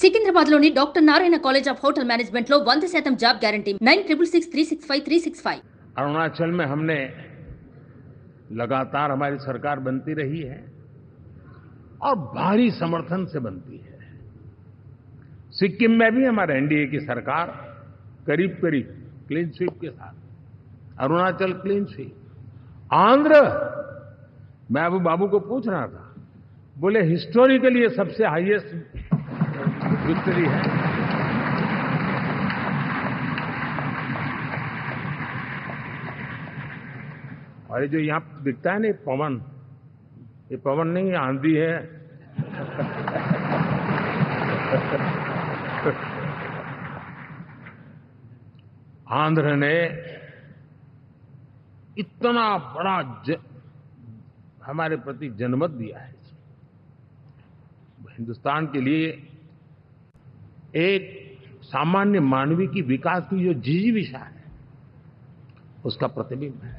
సికింద్రాబాద్లోని doctor Narayana college of hotel management లో 100% job guarantee 966365 Arunachal में हमने लगातार हमारी सरकार बनती रही है और भारी समर्थन से बनती है। सिक्किम में भी हमारे एनडीए की सरकार करीब करीब क्लीन स्वीप के साथ, अरुणाचल क्लीन स्वीप, आंध्र, मैं अबू बाबू को पूछ रहा था, बोले हिस्टोरिकली ये सबसे हाईएस्ट विक्ट्री है। और ये जो यहां दिखता है ना पवन, ये पवन नहीं, आंधी है। आंध्र ने इतना बड़ा हमारे प्रति जनमत दिया है। हिंदुस्तान के लिए एक सामान्य मानवी की विकास की जो जिजीविषा है उसका प्रतिबिंब है।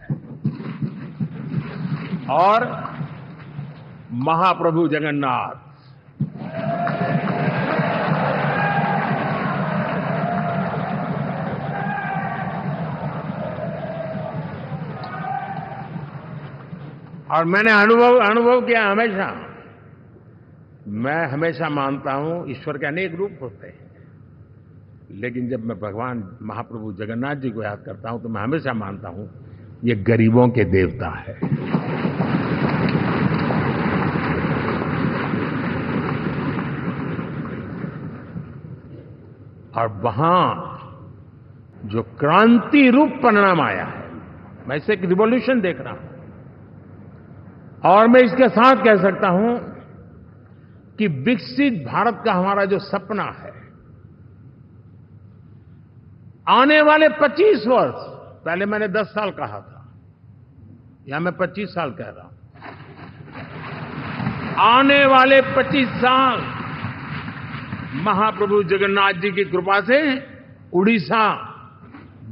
और महाप्रभु जगन्नाथ और मैंने अनुभव किया हमेशा, मैं हमेशा मानता हूं ईश्वर के अनेक रूप होते हैं, लेकिन जब मैं भगवान महाप्रभु जगन्नाथ जी को याद करता हूं तो मैं हमेशा मानता हूं ये गरीबों के देवता है। और वहां जो क्रांति रूप परिणाम आया है, मैं इसे एक रिवॉल्यूशन देख रहा हूं। और मैं इसके साथ कह सकता हूं कि विकसित भारत का हमारा जो सपना है, आने वाले 25 वर्ष, पहले मैंने 10 साल कहा था, यहां मैं 25 साल कह रहा हूं, आने वाले 25 साल महाप्रभु जगन्नाथ जी की कृपा से उड़ीसा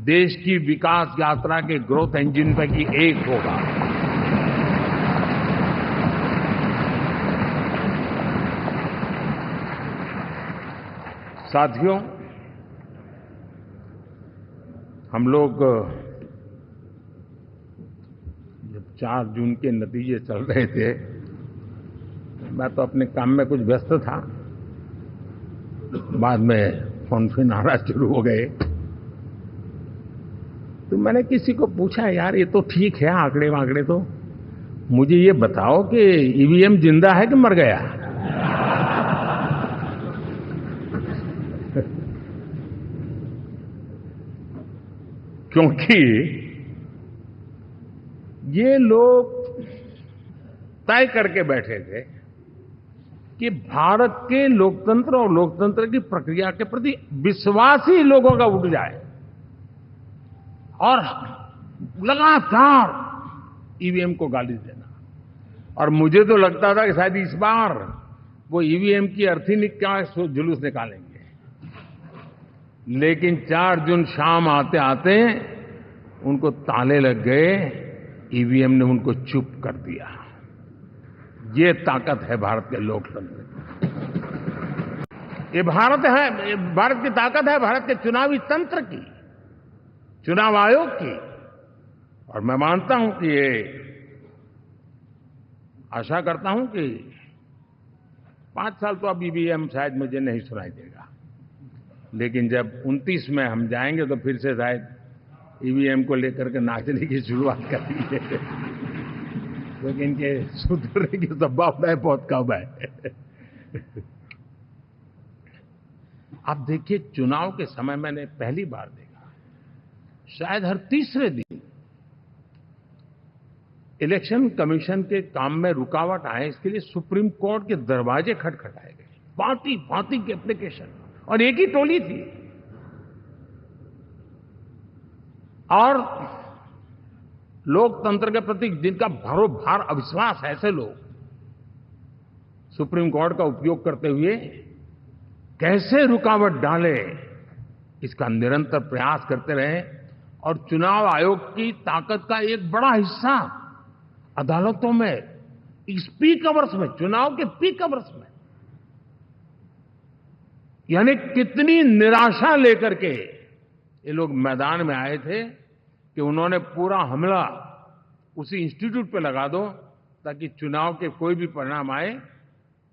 देश की विकास यात्रा के ग्रोथ इंजन पैकी एक होगा। साथियों, हम लोग जब 4 जून के नतीजे चल रहे थे, मैं तो अपने काम में कुछ व्यस्त था, बाद में फोन फिर आना शुरू हो गए, तो मैंने किसी को पूछा, यार ये तो ठीक है आंकड़े वांकड़े, तो मुझे ये बताओ कि ईवीएम जिंदा है कि मर गया? क्योंकि ये लोग तय करके बैठे थे कि भारत के लोकतंत्र और लोकतंत्र की प्रक्रिया के प्रति विश्वास ही लोगों का उठ जाए, और लगातार ईवीएम को गाली देना। और मुझे तो लगता था कि शायद इस बार वो ईवीएम की अर्थी क्या जुलूस निकालेंगे, लेकिन 4 जून शाम आते आते उनको ताले लग गए, ईवीएम ने उनको चुप कर दिया। ये ताकत है भारत के लोकतंत्र की। ये भारत है, भारत की ताकत है, भारत के चुनावी तंत्र की, चुनाव आयोग की। और मैं मानता हूं कि ये, आशा करता हूं कि 5 साल तो अब ईवीएम शायद मुझे नहीं सुनाई देगा, लेकिन जब 29 में हम जाएंगे तो फिर से शायद ईवीएम को लेकर के नाचने की शुरुआत करेंगे, लेकिन इनके सुधरने की संभावना बहुत कम है। आप देखिए, चुनाव के समय मैंने पहली बार देखा, शायद हर तीसरे दिन इलेक्शन कमीशन के काम में रुकावट आए, इसके लिए सुप्रीम कोर्ट के दरवाजे खटखटाए गए, भांति भांति की एप्लीकेशन, और एक ही टोली थी। और लोकतंत्र के प्रति जिनका भरोभार अविश्वास है, ऐसे लोग सुप्रीम कोर्ट का उपयोग करते हुए कैसे रुकावट डाले, इसका निरंतर प्रयास करते रहे। और चुनाव आयोग की ताकत का एक बड़ा हिस्सा अदालतों में, इस पीक अवर्स में, चुनाव के पीक अवर्स में यानी कितनी निराशा लेकर के ये लोग मैदान में आए थे कि उन्होंने पूरा हमला उसी इंस्टीट्यूट पे लगा दो ताकि चुनाव के कोई भी परिणाम आए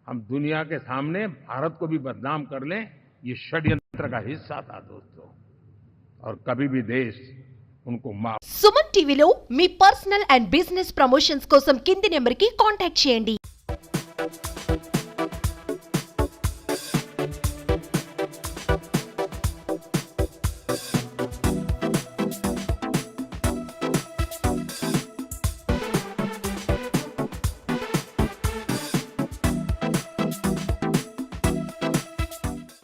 हम दुनिया के सामने भारत को भी बदनाम कर लें। ये षड्यंत्र का हिस्सा था दोस्तों, और कभी भी देश उनको माफ। సుమన్ టీవీలో మీ పర్సనల్ అండ్ బిజినెస్ ప్రమోషన్స్ కోసం కింది నెంబర్కి కాంటాక్ట్ చేయండి।